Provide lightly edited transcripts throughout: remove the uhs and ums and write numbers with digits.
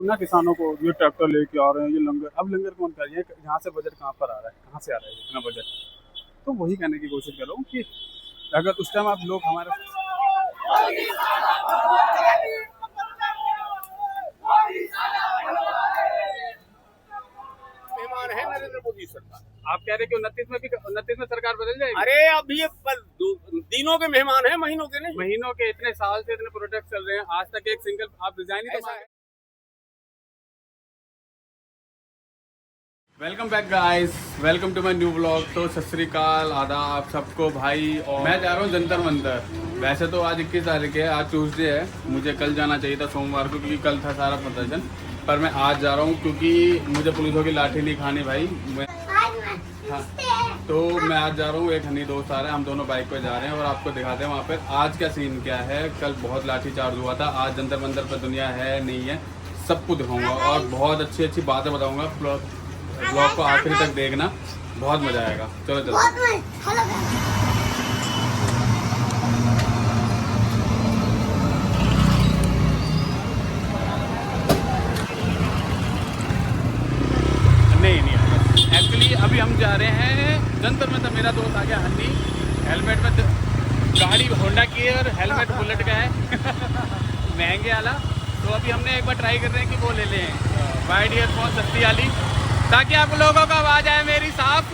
ना किसानों को ये ट्रैक्टर लेके आ रहे हैं, ये लंगर, अब लंगर कौन कर रही है, यहाँ से बजट कहाँ पर आ रहा है, कहाँ से आ रहा है इतना बजट। तो वही कहने की कोशिश कर रहा हूँ कि अगर उस टाइम आप लोग हमारे मेहमान है नरेंद्र मोदी सरकार। आप कह रहे हैं कि 29 में सरकार बदल जाएगी। अरे अब ये दिनों के मेहमान है, महीनों के नहीं। महीनों के, इतने साल से इतने प्रोजेक्ट चल रहे हैं, आज तक एक सिंगल आप डिजाइन ही ऐसा है। Welcome back guys, welcome to my new vlog. तो सत श्री अकाल, आदाब सबको भाई। और मैं जा रहा हूँ जंतर मंतर। वैसे तो आज 21 तारीख है, आज ट्यूसडे है, मुझे कल जाना चाहिए था सोमवार को, क्योंकि कल था सारा प्रदर्शन। पर मैं आज जा रहा हूँ क्योंकि मुझे पुलिसों की लाठी नहीं खानी भाई। हाँ, तो मैं आज जा रहा हूँ, एक हनी दोस्त आ रहे हैं, हम दोनों बाइक पे जा रहे हैं और आपको दिखाते हैं वहाँ पर आज क्या सीन क्या है। कल बहुत लाठी चार्ज हुआ था, आज जंतर मंतर पर दुनिया है नहीं है सब कुछ दिखाऊंगा और बहुत अच्छी अच्छी बातें बताऊंगा। ब्लॉग को आखिरी तक देखना, बहुत मजा आएगा। चलो चलो। नहीं एक्चुअली अभी हम जा रहे हैं जंतर मंतर। मेरा दोस्त आ गया हनी, हेलमेट में गाड़ी होंडा की है और हेलमेट बुलेट का है महंगे वाला। तो अभी हमने एक बार ट्राई कर रहे हैं कि वो ले लें वाइड ईयरफोन सस्ती वाली, ताकि आप लोगों को आवाज़ आए मेरी साफ।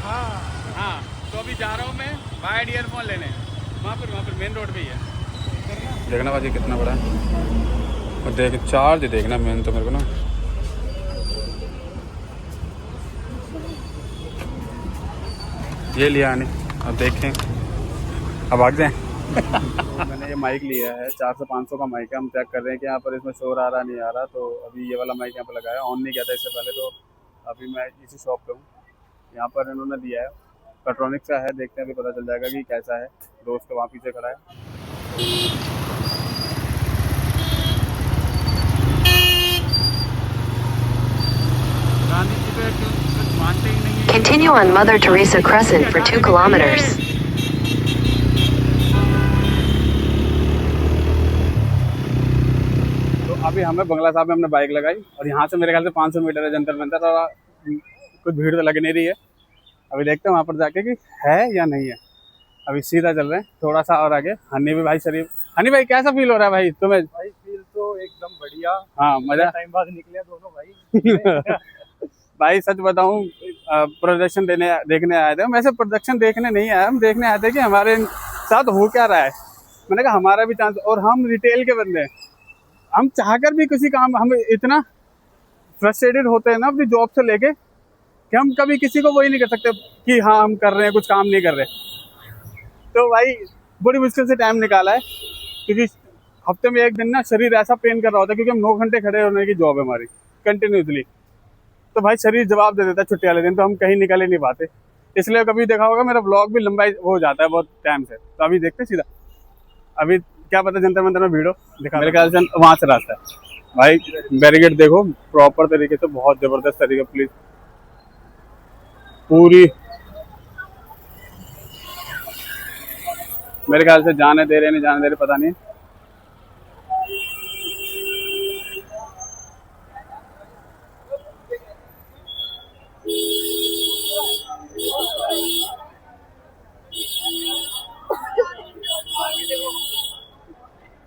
हाँ, तो अभी जा रहा हूँ मैं वाइड ईयरफोन लेने, वहाँ पर मेन रोड पे ही है। देखना भाजी कितना बड़ा है, और देख चार्ज देखना मेन तो मेरे को ना। ये लिया नहीं, अब देखें, अब भाग जाएं। तो मैंने ये माइक लिया है, 400-500 का माइक है। हम चेक कर रहे हैं कि यहाँ पर इसमें शोर आ रहा नहीं आ रहा। तो अभी ये वाला माइक यहाँ पर लगाया, ऑन नहीं किया था इससे पहले। तो अभी मैं इसी शॉप पे हूँ, यहाँ पर इन्होंने दिया है, पेट्रोनिक्स का है। देखते हैं, अभी पता चल जाएगा कि कैसा है। दोस्त वहाँ पीछे खड़ा है। गांधी जी पे कुछ मानते ही नहीं है। Continue on Mother Teresa Crescent for 2 kilometers. तो अभी हमें बंगला साहब में हमने बाइक लगाई और यहाँ से मेरे ख्याल से 500 मीटर है जंतर मंतर, और कुछ भीड़ तो लग नहीं रही है। अभी देखते हैं वहाँ पर जाके कि है या नहीं है। अभी सीधा चल रहे हैं, थोड़ा सा और आगे। हनी भी भाई शरीफ। हनी भाई कैसा फील हो रहा है भाई तुम्हें? भाई फील तो एकदम बढ़िया। हाँ, मजा। टाइम बाद निकले दोनों भाई। भाई सच बताऊं, प्रदर्शन देखने आए थे। वैसे प्रदर्शन देखने नहीं आए, हम देखने आए थे कि हमारे साथ हो क्या रहा है। मैंने कहा हमारा भी चांस, और हम रिटेल के बंदे हैं, हम चाहकर भी किसी काम, हम इतना फ्रस्ट्रेटेड होते हैं ना अपनी जॉब से लेके, कि हम कभी किसी को वही नहीं कर सकते कि हाँ हम कर रहे हैं, कुछ काम नहीं कर रहे। तो भाई बड़ी मुश्किल से टाइम निकाला है, क्योंकि हफ्ते में एक दिन ना शरीर ऐसा पेन कर रहा होता है, क्योंकि हम 9 घंटे खड़े होने की जॉब है हमारी कंटिन्यूसली। तो भाई शरीर जवाब दे देता है छुट्टी वाले दिन, तो हम कहीं निकल ही नहीं पाते। इसलिए कभी देखा होगा मेरा ब्लॉग भी लंबा हो जाता है बहुत टाइम से। तो अभी देखते सीधा, अभी क्या पता जंतर मंतर में भीड़ हो, दिखा। मेरे ख्याल से वहाँ से रास्ता है भाई। बैरिकेड देखो प्रॉपर तरीके से, बहुत जबरदस्त तरीके, पुलिस पूरी मेरे ख्याल से जाने दे रहे नहीं जाने दे रहे पता नहीं।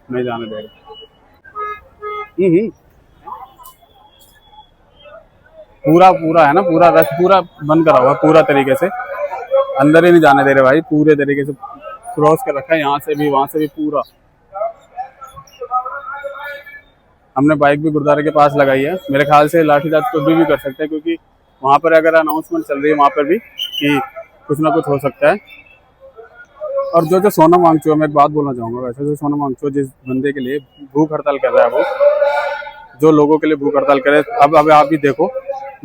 नहीं जाने दे रहे। पूरा है ना, पूरा रश पूरा बंद करा हुआ पूरा तरीके से, अंदर ही नहीं जाने दे रहे भाई। पूरे तरीके से क्रॉस कर रखा है, यहाँ से भी वहाँ से भी पूरा। हमने बाइक भी गुरुद्वारे के पास लगाई है। मेरे ख्याल से लाठीचार्ज कभी भी कर सकते हैं, क्योंकि वहाँ पर अगर अनाउंसमेंट चल रही है वहाँ पर भी कि कुछ ना कुछ हो सकता है। और जो सोनम वांगचुक, मैं एक बात बोलना चाहूँगा, वैसे जो सोनम वांगचुक जिस बंदे के लिए भूख हड़ताल कर रहा है, वो जो लोगों के लिए भूख हड़ताल करे, अब आप भी देखो।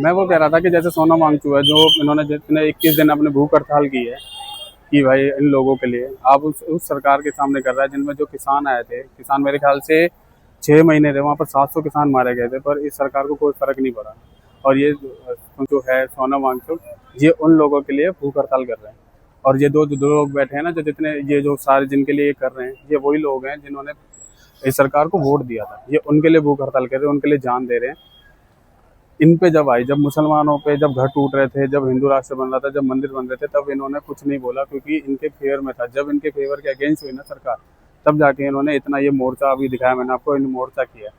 मैं वो कह रहा था कि जैसे सोनम वांगचुक है, जो इन्होंने जितने 21 दिन अपने भूख हड़ताल की है कि भाई इन लोगों के लिए, आप उस सरकार के सामने कर रहा है, जिनमें जो किसान आए थे, किसान मेरे ख्याल से 6 महीने रहे वहाँ पर, 700 किसान मारे गए थे, पर इस सरकार को कोई फर्क नहीं पड़ा। और ये जो है सोनम वांगचुक, ये उन लोगों के लिए भूख हड़ताल कर रहे हैं। और ये दो लोग बैठे हैं ना, जो जितने ये जो सारे जिनके लिए ये कर रहे हैं, ये वही लोग हैं जिन्होंने इस सरकार को वोट दिया था, ये उनके लिए भूख हड़ताल कर रहे हैं, उनके लिए जान दे रहे हैं। इन पे जब आई, जब मुसलमानों पे जब घर टूट रहे थे, जब हिंदू राष्ट्र बन रहा था, जब मंदिर बन रहे थे, तब इन्होंने कुछ नहीं बोला क्योंकि इनके फेवर में था। जब इनके फेवर के अगेंस्ट हुई ना सरकार, तब जाके इन्होंने इतना ये मोर्चा अभी दिखाया मैंने आपको, इन मोर्चा किया।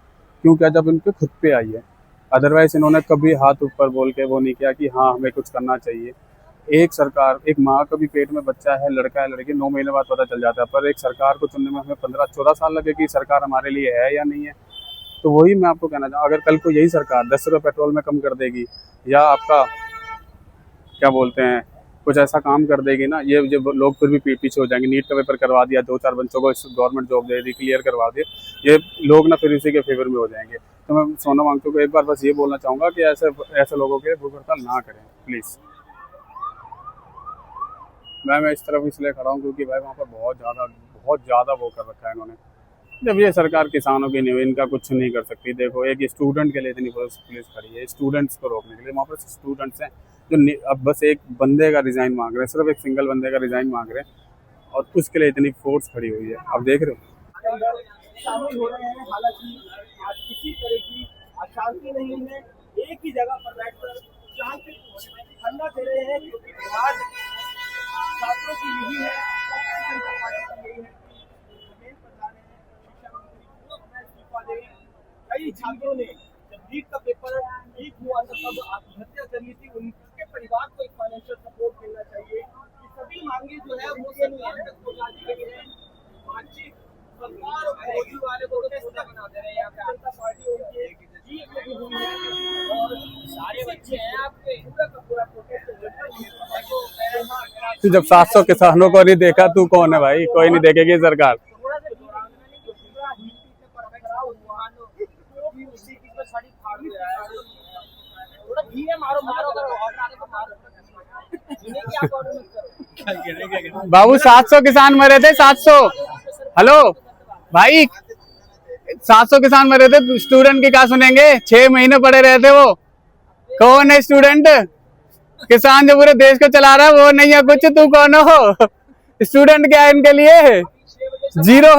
क्यों किया? जब इनके खुद पे आई है। अदरवाइज इन्होंने कभी हाथ ऊपर बोल के वो नहीं किया कि हाँ हमें कुछ करना चाहिए। एक सरकार, एक माँ का भी पेट में बच्चा है, लड़का है लड़की, 9 महीने बाद पता चल जाता है, पर एक सरकार को चुनने में हमें 15-14 साल लगे कि सरकार हमारे लिए है या नहीं है। तो वही मैं आपको कहना चाहूँ, अगर कल को यही सरकार 10 रुपये पेट्रोल में कम कर देगी या आपका क्या बोलते हैं कुछ ऐसा काम कर देगी ना, ये लोग फिर भी पीछे हो जाएंगे। नीट का पेपर करवा दिया, 2-4 बच्चों को गवर्नमेंट जॉब दे दी, क्लियर करवा दिए, ये लोग ना फिर इसी के फेवर में हो जाएंगे। तो मैं सोनम वांगचुक को एक बार बस ये बोलना चाहूँगा कि ऐसे लोगों के भूख हड़ताल ना करें प्लीज़। मैं इस तरफ इसलिए खड़ा हूँ क्योंकि भाई वहाँ पर बहुत ज़्यादा वो कर रखा है इन्होंने। जब ये सरकार किसानों की नहीं हुई, इनका कुछ नहीं कर सकती। देखो एक स्टूडेंट के लिए इतनी पुलिस खड़ी है, स्टूडेंट्स को रोकने के लिए। वहाँ पर स्टूडेंट्स हैं जो अब बस एक बंदे का रिज़ाइन मांग रहे हैं, सिर्फ एक सिंगल बंदे का रिज़ाइन मांग रहे हैं और उसके लिए इतनी फोर्स खड़ी हुई है। अब देख रहे हो शामिल हो रहे हैं। हालांकि आज किसी तरह की अशांति नहीं है, एक ही जगह पर बैठकर शांति धरना दे रहे हैं क्योंकि आज छात्रों की यही है, जनता पार्टी की यही है कि मेन प्रधान है शिक्षा मंत्री अपना इस्तीफा दें। कई छात्रों ने जब नीट का पेपर लीक हुआ था तब आत्महत्या कर ली थी, उनके परिवार को एक फाइनेंशियल सपोर्ट मिलना चाहिए। सभी मांगे जो है वो सरकार तक पहुंचा दी गई है। बातचीत सरकार और मोदी वाले को बना दे रहे हैं। यहाँ पे जनता पार्टी उनकी जीत लगी हुई है और सारे बच्चे हैं आपके पूरा का पूरा प्रोटेस्ट तू जब 700 किसानों को नहीं देखा, तू कौन है भाई? कोई नहीं देखेगी सरकार। बाबू 700 किसान मरे थे, 700। हेलो भाई, 700 किसान मरे थे, स्टूडेंट की क्या सुनेंगे? 6 महीने पड़े रहे थे वो। कौन है स्टूडेंट? किसान जो पूरे देश को चला रहा है वो नहीं है कुछ। तू कौन हो? स्टूडेंट क्या है इनके लिए? Zero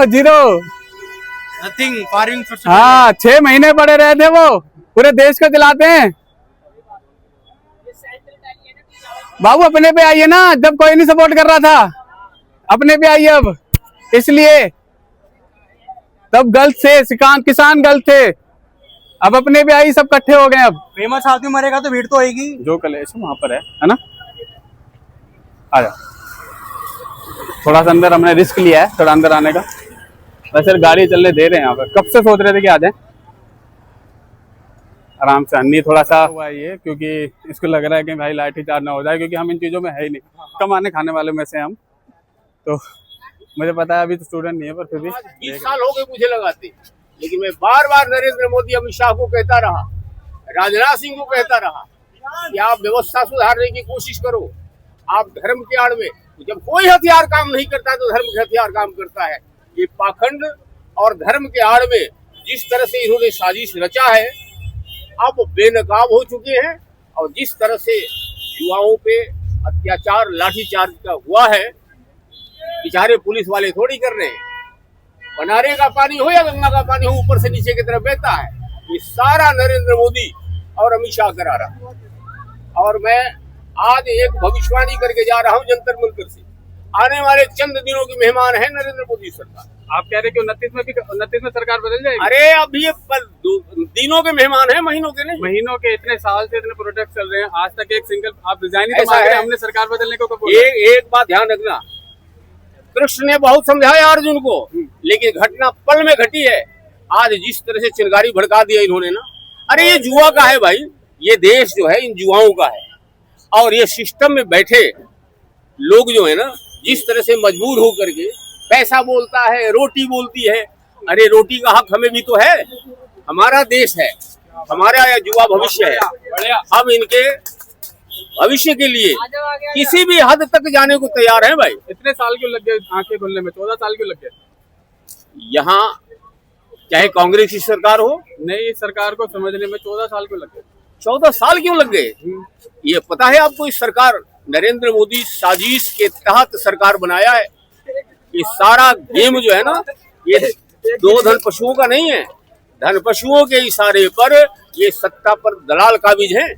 nothing farming. हाँ 6 महीने पड़े रहे थे वो, पूरे देश को चलाते हैं। बाबू अपने पे आइए ना, जब कोई नहीं सपोर्ट कर रहा था, अपने पे आइए अब। इसलिए तब गलत थे किसान, गलत थे, अब अपने पे आई, सब इकट्ठे हो गए। अब फेमस आदमी मरेगा तो भीड़ तो होगी। जो कलेश वहां पर है ना, आ जा। थोड़ा सा अंदर हमने रिस्क लिया है, थोड़ा अंदर आने का। वैसे गाड़ी चलने दे रहे हैं यहाँ पर, कब से सोच रहे थे कि आ जाए आराम से। अन्नी थोड़ा सा हुआ ये क्योंकि इसको लग रहा है कि भाई लाठी चार्ज ना हो जाए, क्योंकि हम इन चीज़ों में है ही नहीं, कमाने खाने वाले में से हम। तो मुझे पता है अभी तो स्टूडेंट नहीं है, पर फिर भी 20 साल हो गए मुझे लगाते, लेकिन मैं बार बार नरेंद्र मोदी अमित शाह को कहता रहा, राजनाथ सिंह को कहता रहा कि आप व्यवस्था सुधारने की कोशिश करो। आप धर्म के आड़ में, जब कोई हथियार काम नहीं करता तो धर्म के हथियार काम करता है। ये पाखंड और धर्म के आड़ में जिस तरह से इन्होंने साजिश रचा है, अब बेनकाब हो चुके हैं। और जिस तरह से युवाओं पे अत्याचार लाठीचार्ज का हुआ है, बेचारे पुलिस वाले थोड़ी कर रहे हैं। बनारे का पानी हो या गंगा का पानी हो, ऊपर से नीचे की तरफ बहता है। ये सारा नरेंद्र मोदी और अमित शाह करा रहा। और मैं आज एक भविष्यवाणी करके जा रहा हूँ जंतर मंतर से, आने वाले चंद दिनों की मेहमान है नरेंद्र मोदी सरकार। आप कह रहे कि 29 में सरकार बदल जाएगी? अरे अभी ये दिनों के मेहमान है, महीनों के नहीं। महीनों के, इतने साल से इतने प्रोटेस्ट चल रहे हैं, आज तक एक सिंगल आप रिजाइन ही तो मांग रहे हैं। हमने सरकार बदलने को बोला। एक बात ध्यान रखना, कृष्ण ने बहुत समझाया अर्जुन को, लेकिन घटना पल में घटी है। आज जिस तरह से चिंगारी भड़का दिया इन्होंने ना, अरे ये जुआ का है भाई, ये देश जो है इन जुआओं का है। और ये सिस्टम में बैठे लोग जो है ना, जिस तरह से मजबूर हो करके पैसा बोलता है, रोटी बोलती है। अरे रोटी का हक हमें भी तो है, हमारा देश है, हमारा युवा भविष्य है। हम इनके भविष्य के लिए किसी भी हद तक जाने को तैयार हैं भाई। इतने साल क्यों लग गए आंखें खुलने में? 14 साल क्यों लग गए? यहाँ चाहे कांग्रेस की सरकार हो, नई सरकार को समझने में 14 साल क्यों लग गए? 14 साल क्यों लग गए? ये पता है आपको, इस सरकार नरेंद्र मोदी साजिश के तहत सरकार बनाया है। ये सारा गेम जो है ना, ये दो धन पशुओं का नहीं है, धन पशुओं के इशारे पर ये सत्ता पर दलाल काबिज हैं।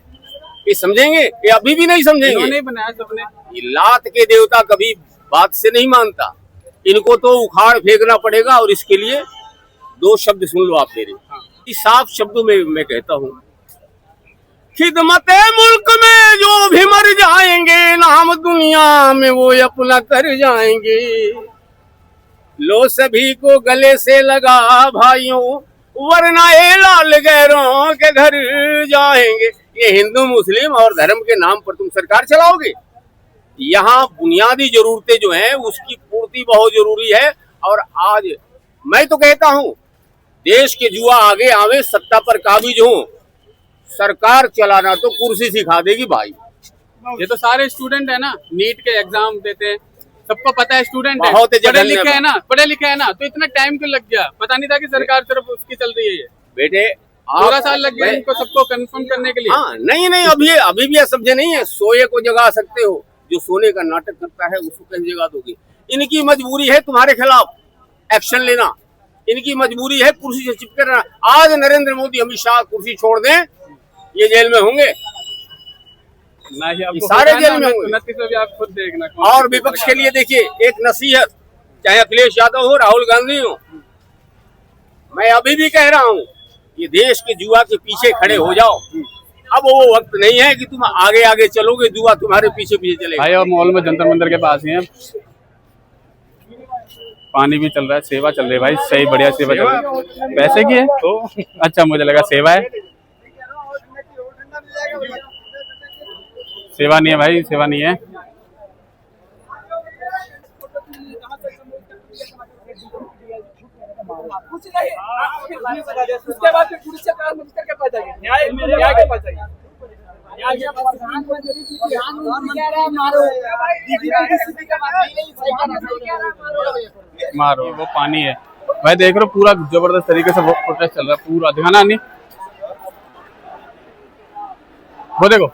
ये समझेंगे? ये अभी भी नहीं समझेंगे। नहीं बनाया सबने। ये लात के देवता कभी बात से नहीं मानता, इनको तो उखाड़ फेंकना पड़ेगा। और इसके लिए दो शब्द सुन लो आप मेरे, इस साफ शब्दों में मैं कहता हूँ, खिदमत मुल्क में जो भी मर जाएंगे, नाम दुनिया में वो अपना कर जाएंगे। लो सभी को गले से लगा भाइयों, वरना ये लाल गैरों के घर जाएंगे। ये हिंदू मुस्लिम और धर्म के नाम पर तुम सरकार चलाओगे? यहाँ बुनियादी जरूरतें जो हैं उसकी पूर्ति बहुत जरूरी है। और आज मैं तो कहता हूँ देश के जुआ आगे आवे, सत्ता पर काबिज हो, सरकार चलाना तो कुर्सी सिखा देगी भाई। ये तो सारे स्टूडेंट है ना, नीट के एग्जाम देते हैं, सबको पता है स्टूडेंट है, बहुत पढ़े लिखे है ना, तो इतना टाइम क्यों लग गया? पता नहीं था कि सरकार सिर्फ उसकी चल रही है ये। बेटे 14 साल लग गए इनको सबको कंफर्म करने के लिए। हाँ, नहीं अभी भी समझे नहीं है। सोए को जगा सकते हो, जो सोने का नाटक करता है उसको कैसे जगा दोगे? इनकी मजबूरी है तुम्हारे खिलाफ एक्शन लेना, इनकी मजबूरी है कुर्सी से चिपके रहना। आज नरेंद्र मोदी अमित शाह कुर्सी छोड़ दें, ये जेल में होंगे, सारे जेल में होंगे। आप खुद देखना। और विपक्ष के लिए देखिए एक नसीहत, चाहे अखिलेश यादव हो, राहुल गांधी हो, मैं अभी भी कह रहा हूँ ये देश के जुआ के पीछे खड़े हो जाओ। अब वो वक्त नहीं है कि तुम आगे आगे चलोगे, जुआ तुम्हारे पीछे पीछे चलेगा। भाई और मॉल में जंतर मंदिर के पास ही है, पानी भी चल रहा है, सेवा चल रही है भाई, सही बढ़िया सेवा चल रही है। पैसे की है तो अच्छा, मुझे लगा सेवा है। सेवा नहीं है भाई, सेवा नहीं है। कुछ नहीं, उसके बाद फिर पुलिस के पास मिनिस्टर के पास जाइए, न्याय के पास जाइए। मारो, वो पानी है भाई, देख रहे हो पूरा जबरदस्त तरीके से वो प्रोटेस्ट चल रहा है पूरा। दिखाना नहीं, वो देखो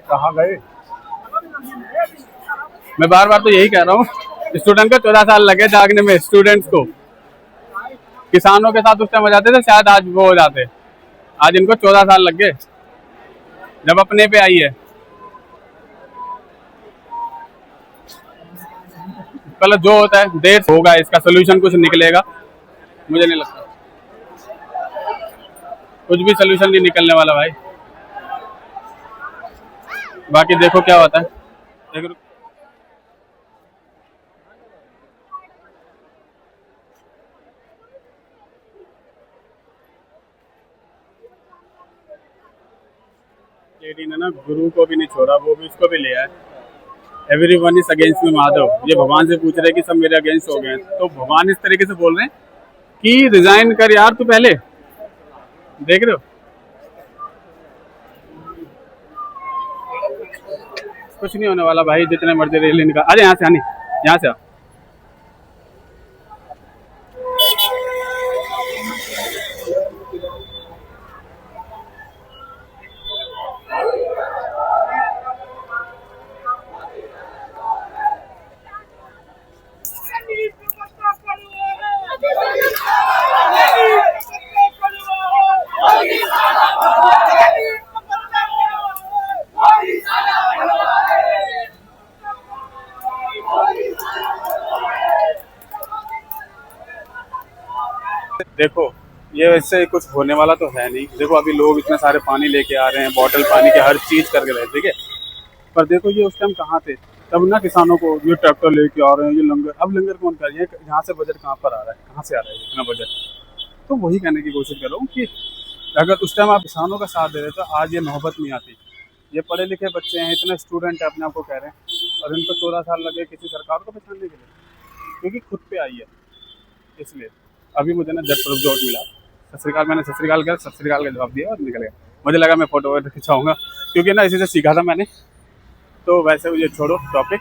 कहाँ गए। मैं बार बार तो यही कह रहा हूँ, स्टूडेंट को 14 साल लगे जागने में। स्टूडेंट्स को, किसानों के साथ उस टाइम हो जाते थे, शायद आज वो हो जाते। आज इनको 14 साल लग गए जब अपने पे आई है। कल जो होता है देर होगा, इसका सोल्यूशन कुछ निकलेगा, मुझे नहीं लगता कुछ भी सोल्यूशन नहीं निकलने वाला भाई। बाकी देखो क्या होता है। लेडी ने ना गुरु को भी नहीं छोड़ा, वो भी उसको भी ले आए। Everyone is against me Madhav, ये भगवान से पूछ रहे कि सब मेरे अगेंस्ट हो गए। तो भगवान इस तरीके से बोल रहे हैं कि रिजाइन कर यार तू पहले। देख रहे हो कुछ नहीं होने वाला भाई, जितने मर्जी रैली निकाल। अरे यहाँ से आनी, यहाँ से आ। देखो ये वैसे कुछ होने वाला तो है नहीं। देखो अभी लोग इतने सारे पानी लेके आ रहे हैं, बॉटल पानी के हर चीज करके रहे, ठीक है। पर देखो ये उस टाइम कहाँ थे, तब ना किसानों को ये ट्रैक्टर लेके आ रहे हैं, ये लंगर। अब लंगर कौन कर रही है? यहाँ से बजट कहाँ पर आ रहा है, कहाँ से आ रहा है इतना बजट? तो वही कहने की कोशिश कर रहा हूँ कि अगर उस टाइम आप किसानों का साथ दे रहे तो आज ये नौबत नहीं आती। ये पढ़े लिखे बच्चे हैं, इतने स्टूडेंट है अपने आप को कह रहे हैं, और इनको 14 साल लगे किसी सरकार को पहचानने के लिए, क्योंकि खुद पे आई है। इसलिए अभी मुझे ना जट प्रूफ जॉब मिला, सत श्रीकाल, मैंने सत श्रीकाल किया, सत श्रीकाल का जवाब दिया और निकल गया। मुझे लगा मैं फोटो खिंचाऊंगा, क्योंकि ना इसी से सीखा था मैंने। तो वैसे ये छोड़ो टॉपिक।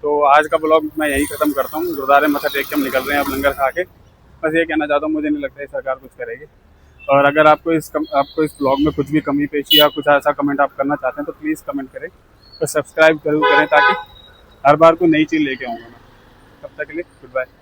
तो आज का ब्लॉग मैं यही ख़त्म करता हूँ। गुरुद्वारे मत्था टेक के हम निकल रहे हैं अब लंगर खा के। बस ये कहना चाहता हूँ, मुझे नहीं लगता है सरकार कुछ करेगी। और अगर आपको इस ब्लॉग में कुछ भी कमी पेशी या कुछ ऐसा कमेंट आप करना चाहते हैं तो प्लीज़ कमेंट करें, तो सब्सक्राइब जरूर करें, ताकि हर बार कोई नई चीज़ लेके आऊँगा मैं। तब तक के लिए गुड बाय।